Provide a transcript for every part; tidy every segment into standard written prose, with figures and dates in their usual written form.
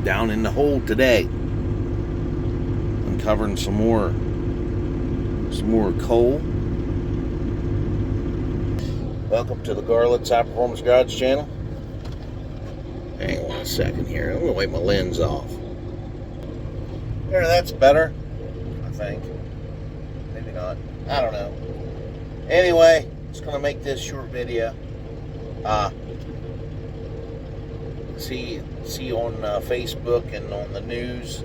down in the hole today. Uncovering some more coal. Welcome to the Garlet's High Performance Garage channel. Hang on a second here. I'm going to wipe my lens off. There, that's better, I think. Maybe not. I don't know. Anyway, just going to make this short video. See on Facebook and on the news,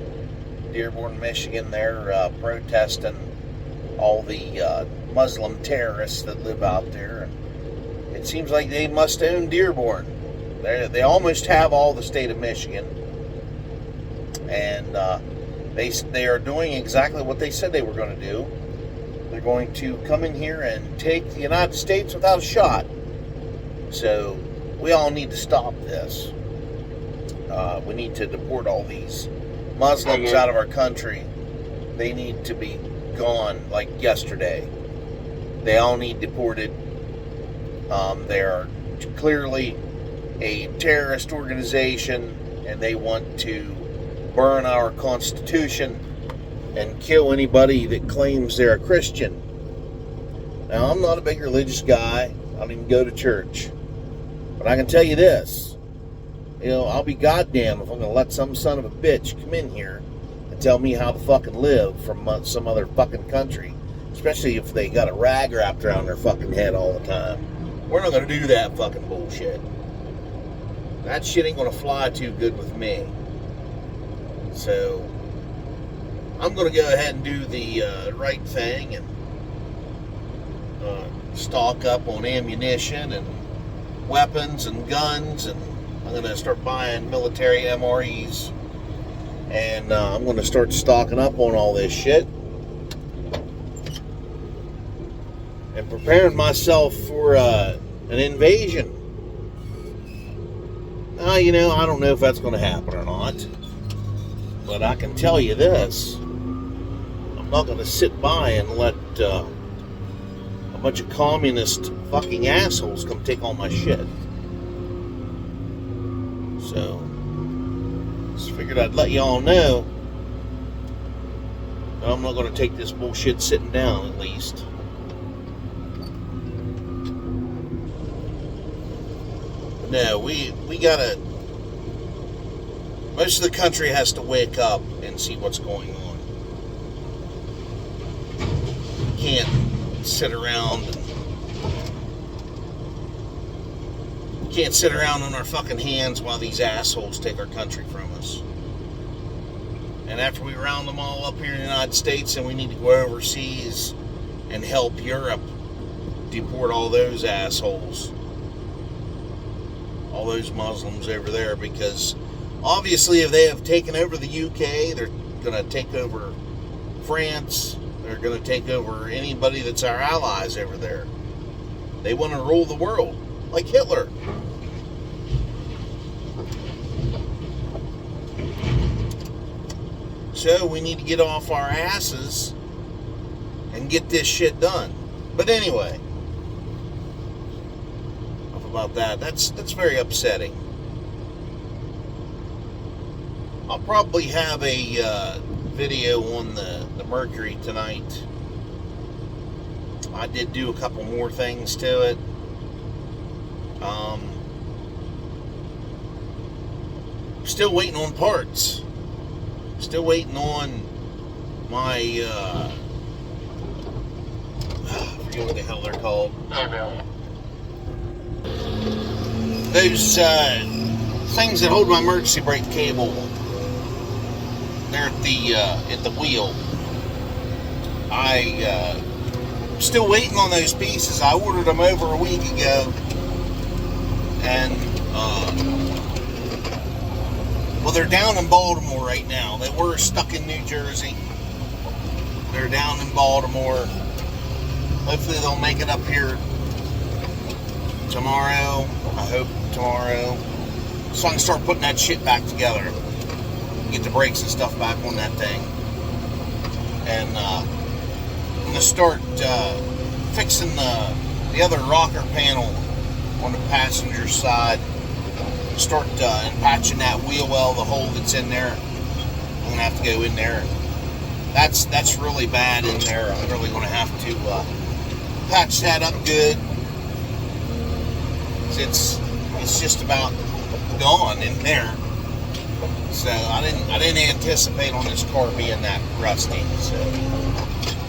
Dearborn, Michigan, they're protesting all the Muslim terrorists that live out there. And it seems like they must own Dearborn. They almost have all the state of Michigan. And they are doing exactly what they said they were going to do. They're going to come in here and take the United States without a shot. So we all need to stop this. We need to deport all these Muslims out of our country. They need to be gone like yesterday. They all need deported. They are clearly a terrorist organization, and they want to burn our Constitution and kill anybody that claims they're a Christian. Now, I'm not a big religious guy. I don't even go to church. But I can tell you this. I'll be goddamn if I'm going to let some son of a bitch come in here and tell me how to fucking live from some other fucking country. Especially if they got a rag wrapped around their fucking head all the time. We're not going to do that fucking bullshit. That shit ain't going to fly too good with me. So, I'm going to go ahead and do the right thing and stock up on ammunition and weapons and guns, and I'm going to start buying military MREs, and I'm going to start stocking up on all this shit and preparing myself for an invasion. I don't know if that's going to happen or not, but I can tell you this: I'm not going to sit by and let a bunch of communist fucking assholes come take all my shit. So, just figured I'd let y'all know that I'm not going to take this bullshit sitting down, at least. No, we gotta... Most of the country has to wake up and see what's going on. You can't sit around on our fucking hands while these assholes take our country from us. And after we round them all up here in the United States, then we need to go overseas and help Europe deport all those assholes. All those Muslims over there, because obviously if they have taken over the UK, they're going to take over France. They're going to take over anybody that's our allies over there. They want to rule the world, like Hitler. So we need to get off our asses and get this shit done. But anyway, enough about that. That's very upsetting. I'll probably have a video on the Mercury tonight. I did do a couple more things to it. Still waiting on parts. Still waiting on my I forget what the hell they're called. Those things that hold my emergency brake cable. They're at the wheel. Still waiting on those pieces. I ordered them over a week ago, and well, they're down in Baltimore right now. They were stuck in New Jersey. They're down in Baltimore. Hopefully they'll make it up here tomorrow. I hope tomorrow, so I can start putting that shit back together. Get the brakes and stuff back on that thing. And I'm going to start fixing the other rocker panel on the passenger side start patching that wheel well, the hole that's in there. I'm gonna have to go in there. That's really bad in there. I'm really gonna have to patch that up good. It's just about gone in there. So I didn't anticipate on this car being that rusty. So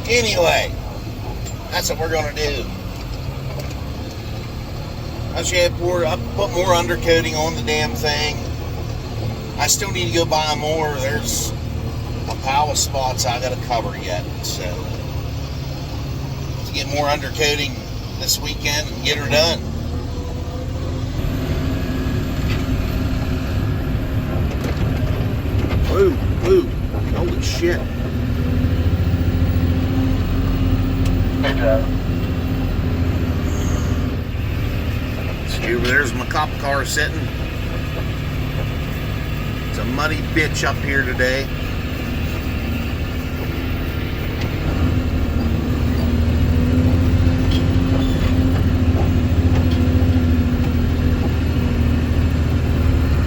anyway, that's what we're gonna do. I put more undercoating on the damn thing. I still need to go buy more. There's a pile of spots I gotta cover yet. So to get more undercoating this weekend and get her done. Woo, woo, holy shit. Good job. See, over there's my cop car sitting. It's a muddy bitch up here today.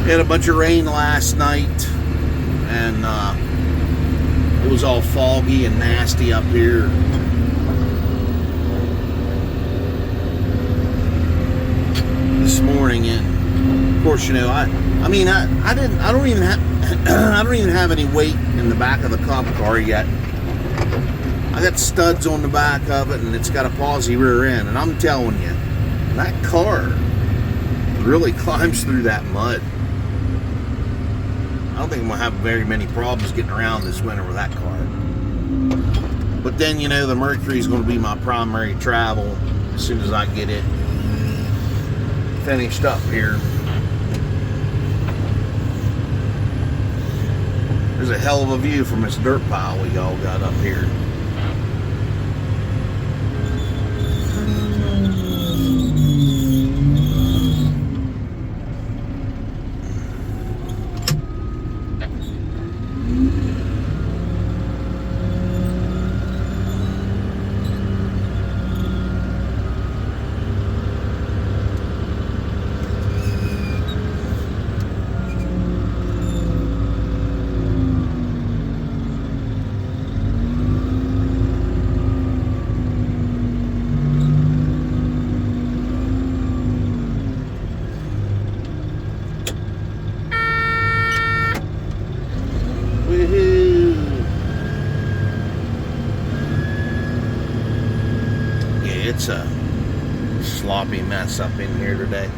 We had a bunch of rain last night, and it was all foggy and nasty up here. This morning, and of course, you know, I don't even have any weight in the back of the cop car yet. I got studs on the back of it, and it's got a posi rear end, and I'm telling you, that car really climbs through that mud. I don't think I'm gonna have very many problems getting around this winter with that car. But then, you know, the Mercury is going to be my primary travel as soon as I get it finished up here. There's a hell of a view from this dirt pile we all got up here. It's a sloppy mess up in here today.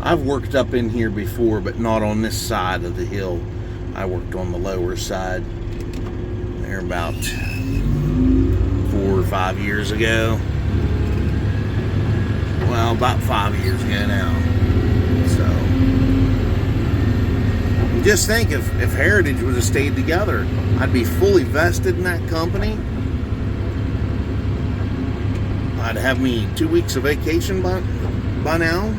I've worked up in here before, but not on this side of the hill. I worked on the lower side there about 4 or 5 years ago. Well, about 5 years ago now. So, just think if Heritage would have stayed together, I'd be fully vested in that company. I'd have me 2 weeks of vacation by now.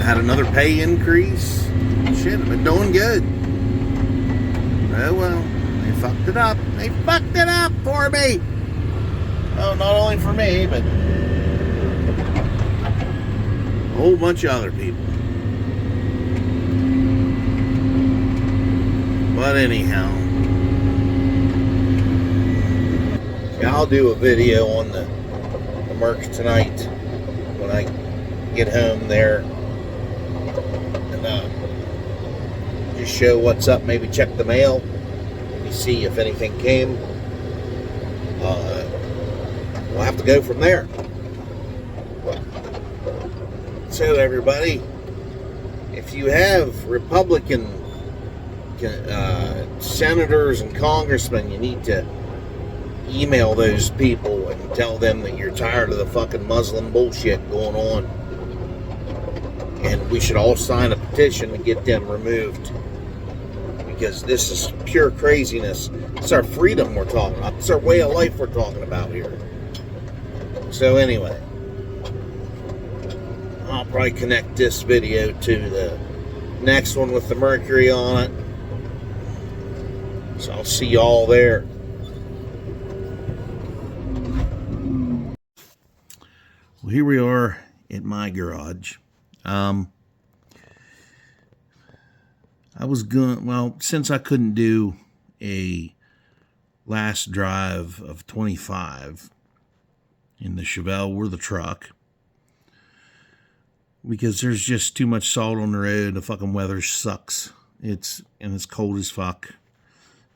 Had another pay increase. Shit, I've been doing good. Oh well, they fucked it up. They fucked it up for me. Oh, not only for me, but a whole bunch of other people. But anyhow, yeah, I'll do a video on the Merc tonight when I get home there. Just show what's up, maybe check the mail, maybe see if anything came. We'll have to go from there. So everybody, if you have Republican senators and congressmen, you need to email those people and tell them that you're tired of the fucking Muslim bullshit going on. And we should all sign a petition to get them removed. because this is pure craziness. It's our freedom we're talking about. It's our way of life we're talking about here. So anyway, I'll probably connect this video to the next one with the Mercury on it. So I'll see y'all there. Well, here we are at my garage. I was going, well, since I couldn't do a last drive of 25 in the Chevelle or the truck, because there's just too much salt on the road. The fucking weather sucks. It's cold as fuck.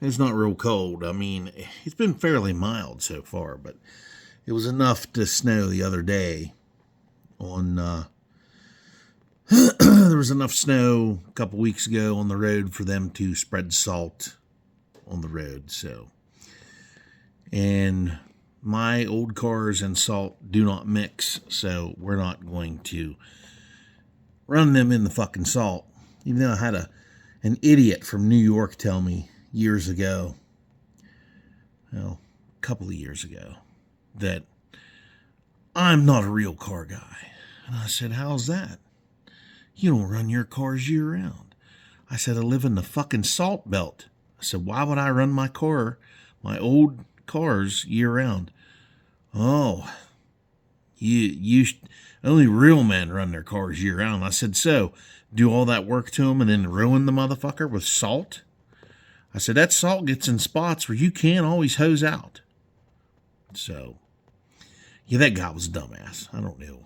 It's not real cold. I mean, it's been fairly mild so far, but it was enough to snow the other day on, there was enough snow a couple weeks ago on the road for them to spread salt on the road, so. And my old cars and salt do not mix, so we're not going to run them in the fucking salt. Even though I had an idiot from New York tell me years ago, well, a couple of years ago, that I'm not a real car guy. And I said, how's that? You don't run your cars year round. I said, I live in the fucking salt belt. I said, why would I run my my old cars year round? Oh, you only real men run their cars year round. I said, so do all that work to them and then ruin the motherfucker with salt? I said, that salt gets in spots where you can't always hose out. So, yeah, that guy was a dumbass. I don't know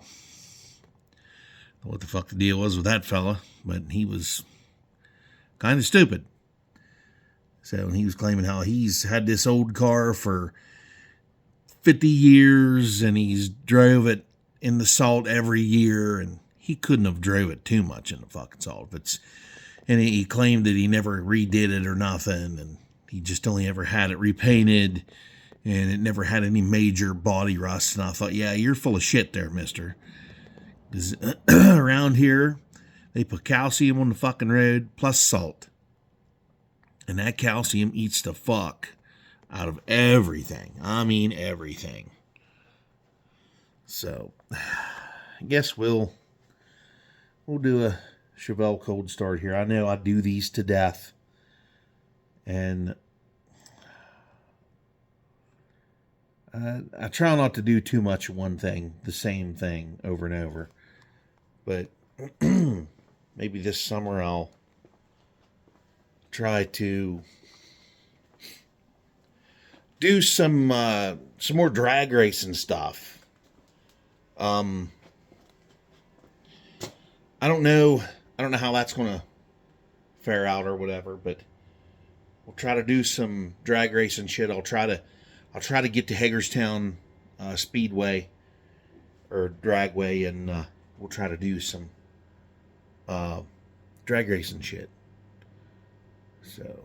what the fuck the deal was with that fella, but he was kind of stupid. So he was claiming how he's had this old car for 50 years and he's drove it in the salt every year, and he couldn't have drove it too much in the fucking salt. And he claimed that he never redid it or nothing, and he just only ever had it repainted, and it never had any major body rust. And I thought, yeah, you're full of shit there, mister. Because around here, they put calcium on the fucking road plus salt. And that calcium eats the fuck out of everything. I mean, everything. So, I guess we'll do a Chevelle cold start here. I know I do these to death. And I try not to do too much one thing, the same thing over and over. But maybe this summer I'll try to do some more drag racing stuff. I don't know how that's gonna fare out or whatever, but we'll try to do some drag racing shit. I'll try to get to Hagerstown Speedway or Dragway, and we'll try to do some drag racing shit. So,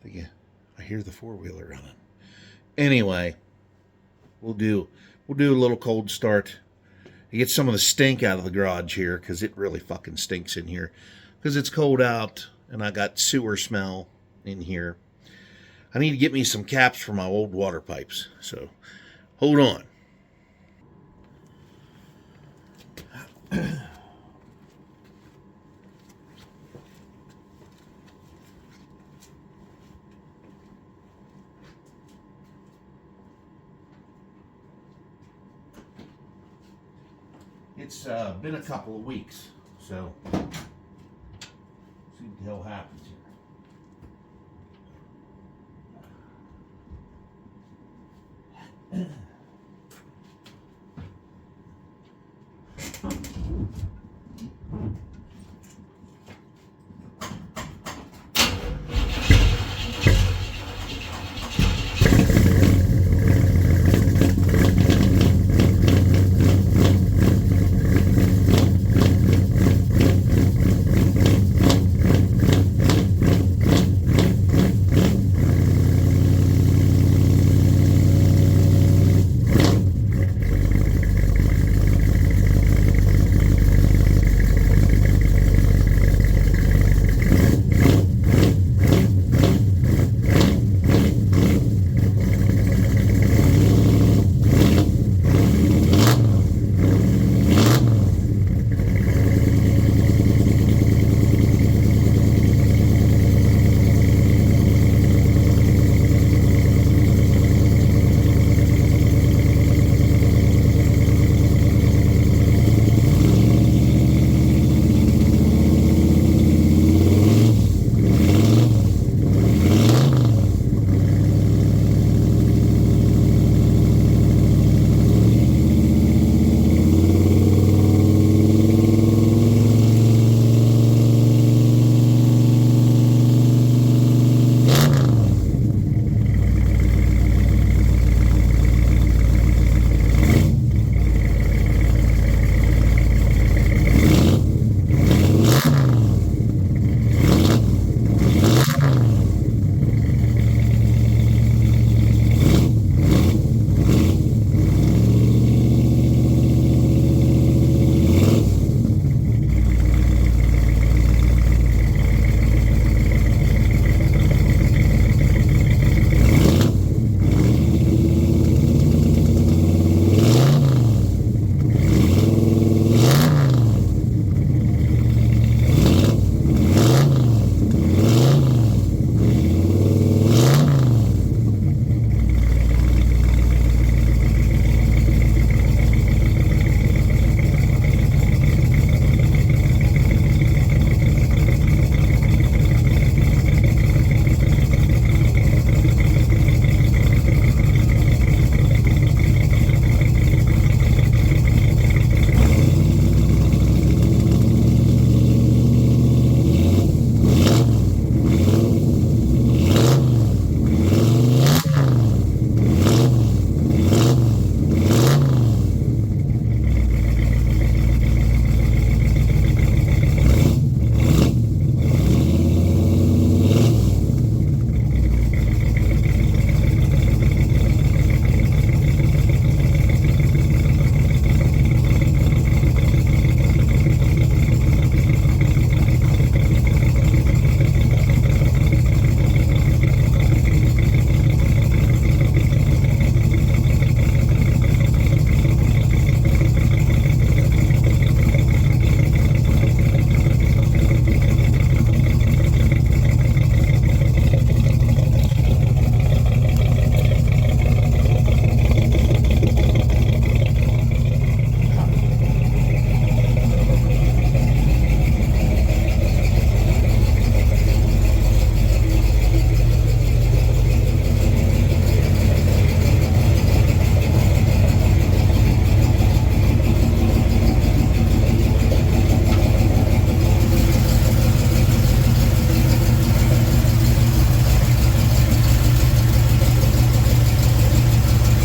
I hear the four-wheeler running. Anyway, we'll do a little cold start. Get some of the stink out of the garage here, because it really fucking stinks in here. Because it's cold out, and I got sewer smell in here. I need to get me some caps for my old water pipes. So, hold on. It's been a couple of weeks, so see what the hell happens here.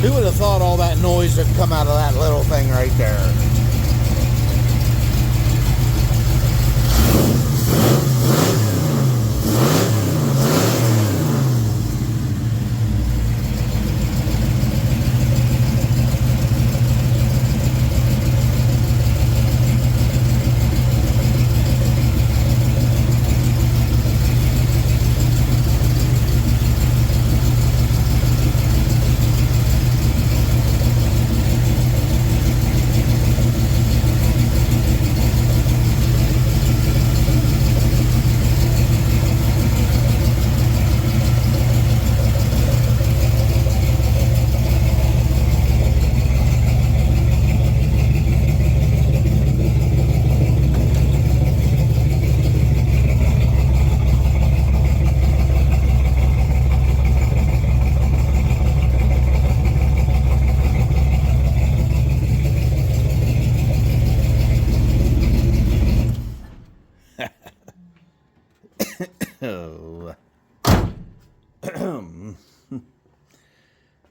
Who would have thought all that noise would come out of that little thing right there? Oh.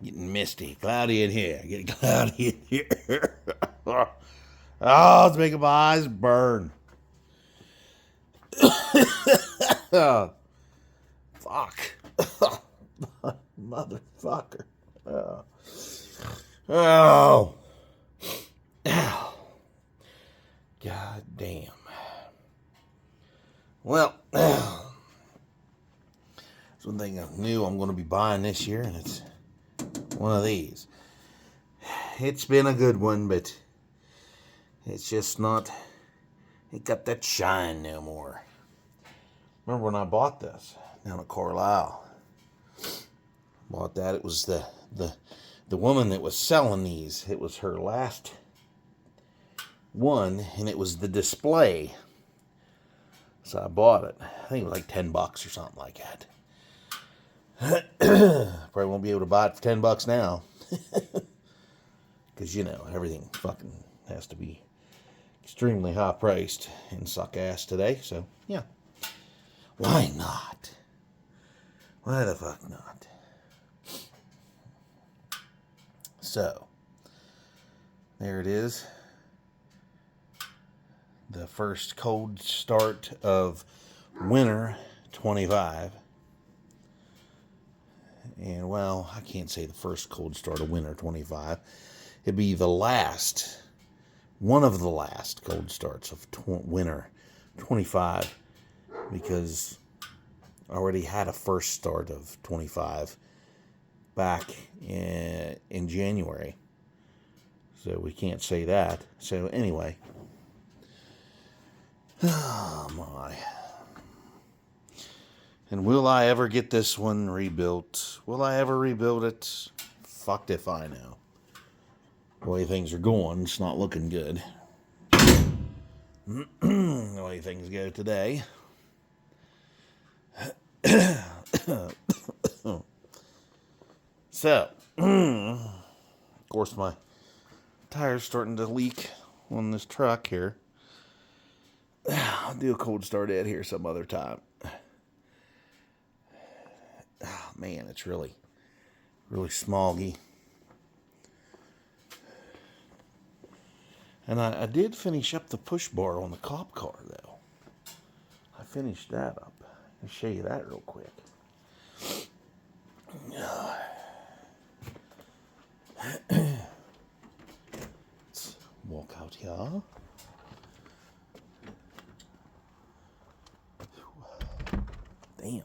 Getting misty, cloudy in here. Getting cloudy in here. Oh, it's making my eyes burn. Oh, fuck. Motherfucker. Oh. Oh. Ow. God damn. Well, there's one thing I knew I'm going to be buying this year, and it's one of these. It's been a good one, but it's just not, it got that shine no more. Remember when I bought this down at Carlisle? Bought that, it was the woman that was selling these. It was her last one, and it was the display. So I bought it. I think it was like $10 or something like that. Probably won't be able to buy it for $10 now. Because, you know, everything fucking has to be extremely high priced and suck ass today. So, yeah. Why not? Why the fuck not? So, there it is. The first cold start of winter 25. And, well, I can't say the first cold start of winter 25. It'd be the last, one of the last cold starts of winter 25, because I already had a first start of 25 back in January. So we can't say that. So anyway. Oh my. And will I ever get this one rebuilt? Will I ever rebuild it? Fucked if I know. The way things are going, it's not looking good. The way things go today. So, of course, my tire's starting to leak on this truck here. I'll do a cold start out here some other time. Oh, man, it's really smoggy. And I did finish up the push bar on the cop car, though. I finished that up. I'll show you that real quick. Let's walk out here. Damn.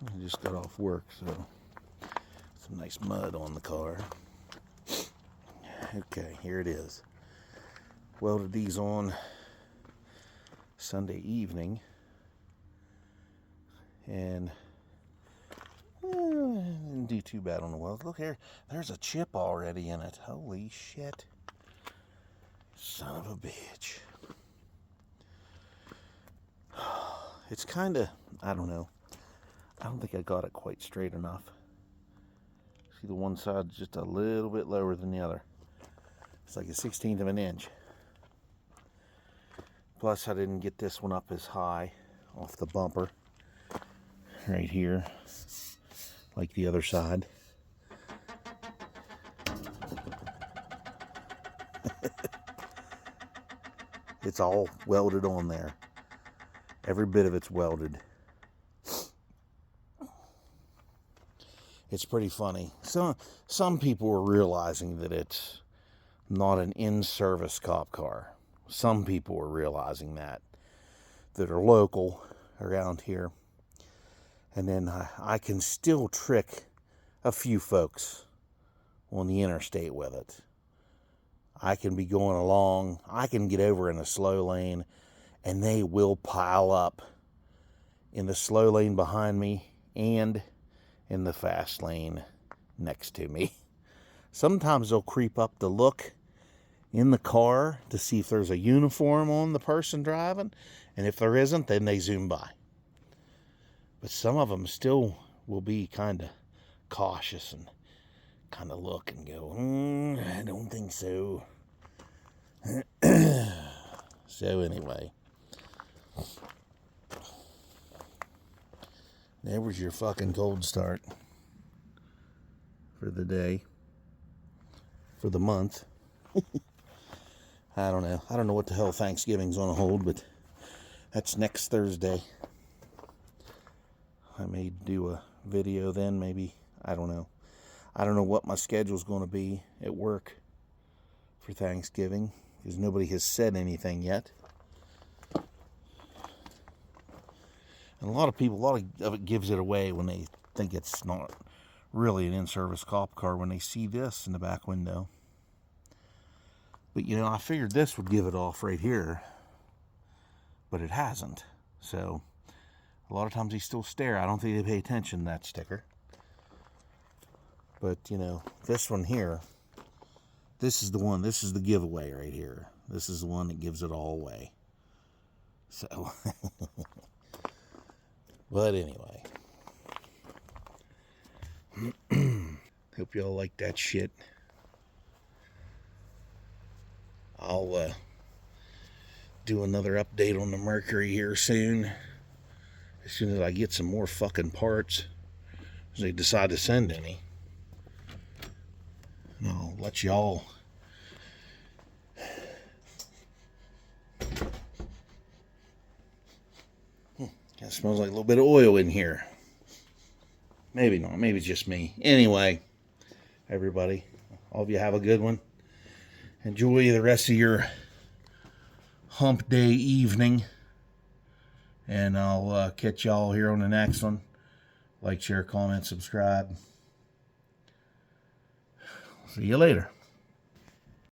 I just got off work, so some nice mud on the car. Okay, here it is. Welded these on Sunday evening, and didn't do too bad on the weld. Look here, there's a chip already in it. Holy shit. Son of a bitch. It's kind of, I don't know. I don't think I got it quite straight enough. See, the one side's just a little bit lower than the other. It's like a 1/16 of an inch. Plus, I didn't get this one up as high off the bumper right here, like the other side. It's all welded on there. Every bit of it's welded. It's pretty funny. Some people are realizing that it's not an in-service cop car. Some people are realizing that are local around here. And then I can still trick a few folks on the interstate with it. I can be going along, I can get over in a slow lane, and they will pile up in the slow lane behind me and in the fast lane next to me. Sometimes they'll creep up to look in the car to see if there's a uniform on the person driving, and if there isn't, then they zoom by. But some of them still will be kind of cautious and kind of look and go, I don't think so. So anyway, there was your fucking cold start for the day, for the month. I don't know. I don't know what the hell Thanksgiving's on hold, but that's next Thursday. I may do a video then, maybe. I don't know. I don't know what my schedule's going to be at work for Thanksgiving, because nobody has said anything yet. And a lot of people, a lot of it gives it away when they think it's not really an in-service cop car when they see this in the back window. But, you know, I figured this would give it off right here, but it hasn't. So, a lot of times they still stare. I don't think they pay attention to that sticker. But, you know, this one here, this is the one, this is the giveaway right here. This is the one that gives it all away. So, but anyway. Hope y'all like that shit. I'll do another update on the Mercury here soon. As soon as I get some more fucking parts. As they decide to send any. And I'll let y'all. It smells like a little bit of oil in here. Maybe not. Maybe it's just me. Anyway, everybody, all of you have a good one. Enjoy the rest of your hump day evening. And I'll catch y'all here on the next one. Like, share, comment, subscribe. See you later.